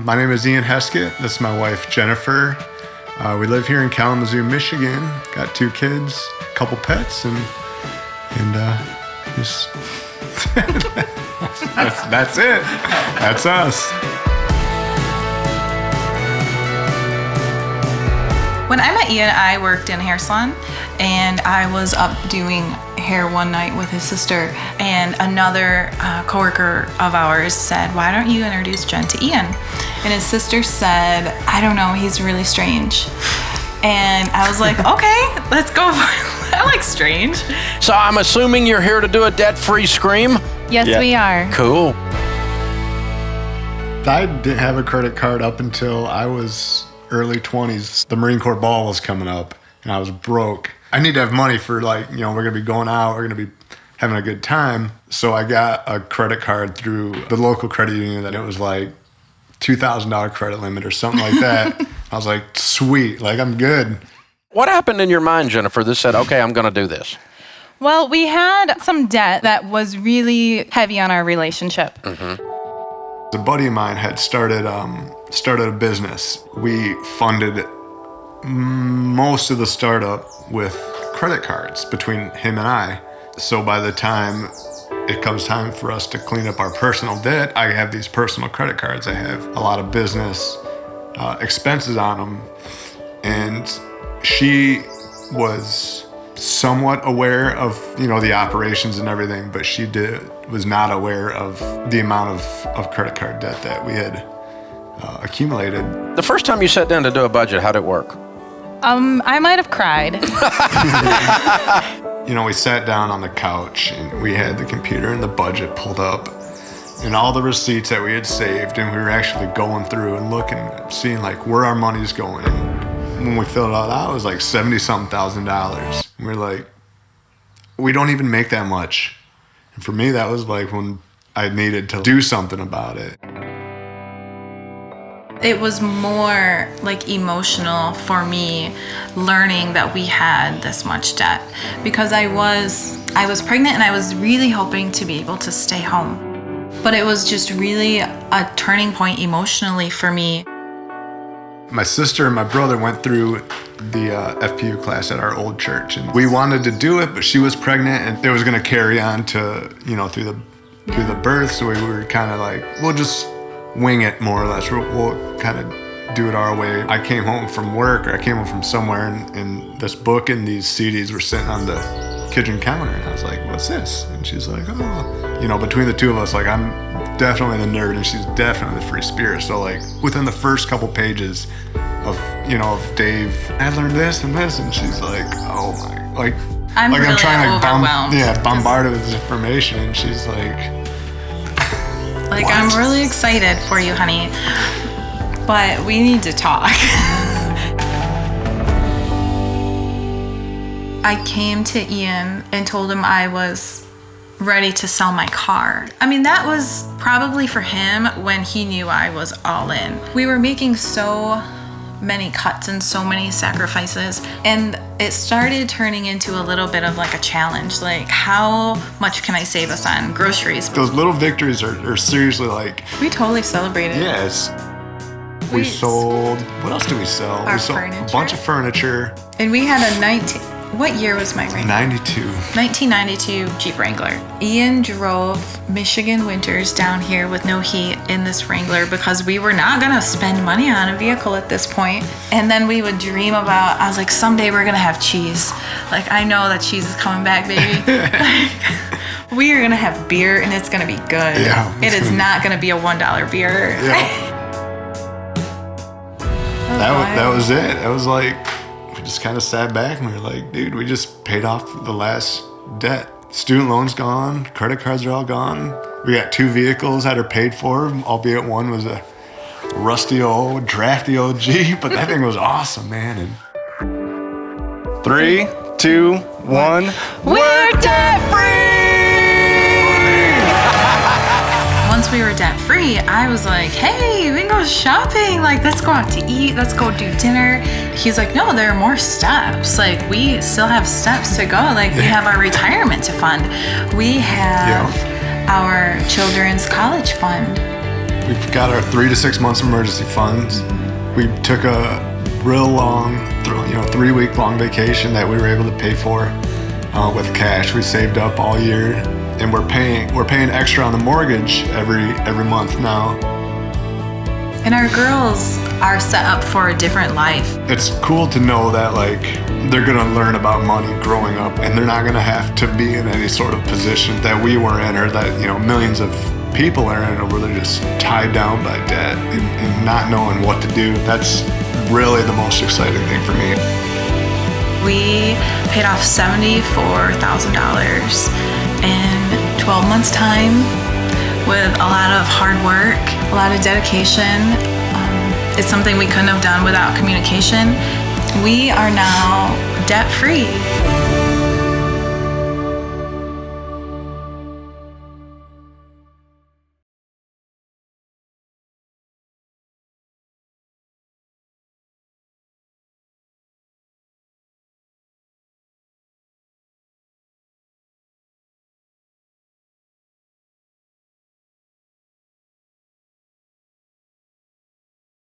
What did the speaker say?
My name is Ian Hescuit. This is my wife, Jennifer. We live here in Kalamazoo, Michigan. Got 2 kids, a couple pets, and just that's it. That's us. When I met Ian, I worked in a hair salon, and I was up doing hair one night with his sister, and another coworker of ours said, "Why don't you introduce Jen to Ian?" And his sister said, "I don't know, he's really strange." And I was like, okay, let's go. I like strange. So I'm assuming you're here to do a debt-free scream? Yes, we are. Cool. I didn't have a credit card up until I was early 20s. The Marine Corps ball was coming up, and I was broke. I need to have money for, we're going to be going out, we're going to be having a good time. So I got a credit card through the local credit union that it was like $2,000 credit limit or something like that. I was like, sweet, I'm good. What happened in your mind, Jennifer, that said, okay, I'm going to do this? Well, we had some debt that was really heavy on our relationship. Mm-hmm. A buddy of mine had started a business. We funded most of the startup with credit cards between him and I. So by the time it comes time for us to clean up our personal debt, I have these personal credit cards. I have a lot of business expenses on them. And she was somewhat aware of, the operations and everything, but she was not aware of the amount of credit card debt that we had accumulated. The first time you sat down to do a budget, how'd it work? I might have cried. We sat down on the couch and we had the computer and the budget pulled up and all the receipts that we had saved, and we were actually going through and looking, seeing where our money's going. And when we filled it all out, it was like $70-something thousand. And we're like, we don't even make that much. And for me, that was when I needed to do something about it. It was more emotional for me learning that we had this much debt, because I was pregnant and I was really hoping to be able to stay home. But it was just really a turning point emotionally for me. My sister and my brother went through the FPU class at our old church, and we wanted to do it, but she was pregnant and it was going to carry on to, through the birth. So we were kind of we'll just wing it more or less. We'll kind of do it our way. I came home from work, or I came home from somewhere, and this book and these CDs were sitting on the kitchen counter, and I was like, what's this? And she's like, oh, between the two of us, I'm definitely the nerd and she's definitely the free spirit. So within the first couple pages of Dave, I learned this and this, and she's like, oh my, I'm really trying to bombard her overwhelmed. with this information, and she's what? I'm really excited for you, honey, but we need to talk. I came to Ian and told him I was ready to sell my car. That was probably for him when he knew I was all in. We were making so many cuts and so many sacrifices, and it started turning into a little bit of a challenge. How much can I save us on groceries? Those little victories are seriously We totally celebrated. Yes. We sold, what else did we sell? Our We sold furniture. a bunch of furniture. And we had what year was my Wrangler? 1992 Jeep Wrangler. Ian drove Michigan winters down here with no heat in this Wrangler because we were not gonna spend money on a vehicle at this point. And then we would dream about, I was like, someday we're gonna have cheese. I know that cheese is coming back, baby. We are gonna have beer and it's gonna be good. Yeah. It is not gonna be a $1 beer. Yeah. That was it. It was we just kind of sat back and we were like, dude, we just paid off the last debt. Student loans gone, credit cards are all gone. We got 2 vehicles that are paid for, albeit one was a rusty old, drafty old Jeep, but that thing was awesome, man. And 3, 2, 1. We're debt free! Once we were debt free, I was like, hey, we can go shopping. Let's go out to eat. Let's go do dinner. He's like, no, there are more steps. We still have steps to go. We have our retirement to fund. We have our children's college fund. We've got our 3 to 6 months emergency funds. We took a real long, 3-week long vacation that we were able to pay for with cash. We saved up all year, and we're paying extra on the mortgage every month now. And our girls are set up for a different life. It's cool to know that they're gonna learn about money growing up, and they're not gonna have to be in any sort of position that we were in, or that millions of people are in, where they're just tied down by debt and not knowing what to do. That's really the most exciting thing for me. We paid off $74,000 in 12 months' time with a lot of hard work, a lot of dedication. It's something we couldn't have done without communication. We are now debt-free.